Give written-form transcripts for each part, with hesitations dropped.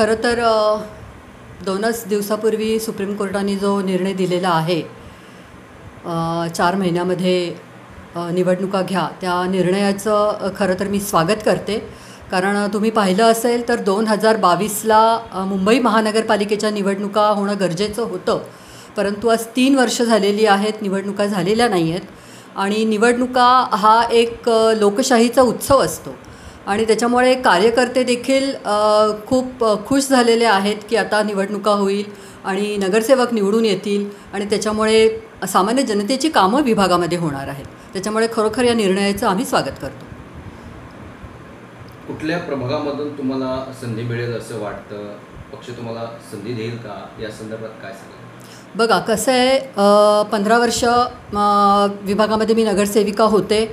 खरं तर 2च दिवसापूर्वी सुप्रीम कोर्टाने जो निर्णय दिलेला आहे 4 महिन्यामध्ये निवडणुका घ्या, त्या निर्णयाचं खरं तर मी स्वागत करते. कारण तुम्ही पाहिलं असेल तर 2022ला मुंबई महानगरपालिकेच्या निवडणुका होणं गरजेचं होतं, परंतु आज 3 वर्ष झालेली आहेत, निवडणुका झालेल्या नाही आहेत. आणि निवडणुका हा एक लोकशाहीचा उत्सव असतो आणि त्याच्यामुळे कार्यकर्ते देखील खूप खुश झालेले आहेत की आता निवडणुका होईल आणि नगरसेवक निवडून येतील आणि त्याच्यामुळे सामान्य जनतेची कामं विभागामध्ये होणार आहेत. त्याच्यामुळे खरोखर या निर्णयाचं आम्ही स्वागत करतो. कुठल्या प्रभागामधून तुम्हाला संधी मिळेल असं वाटतं? पक्ष तुम्हाला संधी देईल का? या संदर्भात काय सांगाल? बघा कसं आहे, 15 वर्ष विभागामध्ये मी नगरसेविका होते,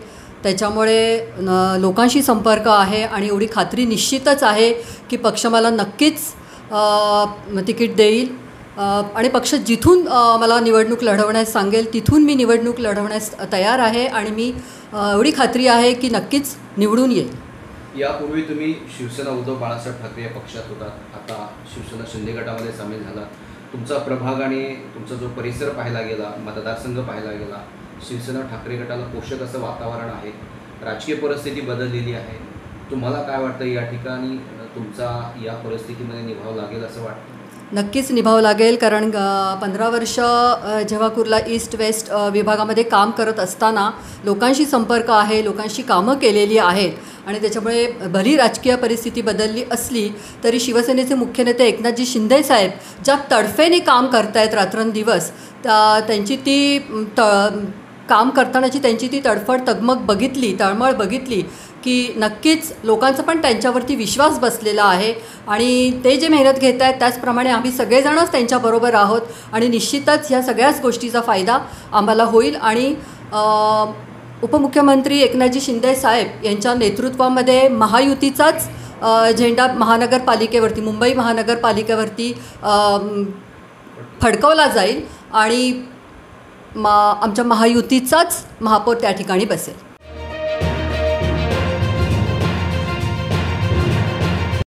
त्याच्यामुळे लोकांशी संपर्क आहे आणि एवढी खात्री निश्चितच आहे की पक्ष मला नक्कीच तिकीट देईल आणि पक्ष जिथून मला निवडणूक लढवण्यास सांगेल तिथून मी निवडणूक लढवण्यास तयार आहे आणि मी एवढी खात्री आहे की नक्कीच निवडून येईल. यापूर्वी तुम्ही शिवसेना उद्धव बाळासाहेब ठाकरे या पक्षात होतात, आता शिवसेना शिंदे गटामध्ये सामील झाला. तुमचा प्रभाग आणि तुमचा जो परिसर पाहायला गेला, मतदारसंघ पाहायला गेला, शिवसेना ठाकरे गटाला पोषक असं वातावरण आहे, राजकीय परिस्थिती बदललेली आहे. तुम्हाला काय वाटतं, या ठिकाणी तुमचा या परिस्थितीमध्ये निभाव लागेल असं वाटतं? नक्कीच निभाव लागेल, कारण 15 वर्ष जेव्हा कुर्ला ईस्ट वेस्ट विभागामध्ये काम करत असताना लोकांशी संपर्क आहे, लोकांशी कामं केलेली आहेत आणि त्याच्यामुळे भली राजकीय परिस्थिती बदलली असली तरी शिवसेनेचे मुख्य नेते एकनाथजी शिंदे साहेब ज्या तडफेने काम करतायत रात्रंदिवस, त्यांची ती काम करतानाची त्यांची ती तडफड तळमळ बघितली की नक्कीच लोकांचा पण त्यांच्यावरती विश्वास बसलेला आहे आणि ते जे मेहनत घेत आहेत त्याचप्रमाणे आम्ही सगळेजणच त्यांच्याबरोबर आहोत आणि निश्चितच ह्या सगळ्याच गोष्टीचा फायदा आम्हाला होईल. आणि उपमुख्यमंत्री एकनाथजी शिंदे साहेब यांच्या नेतृत्वामध्ये महायुतीचाच झेंडा महानगरपालिकेवरती, मुंबई महानगरपालिकेवरती फडकवला जाईल आणि आमच्या महायुतीचाच महापौर त्या ठिकाणी बसेल.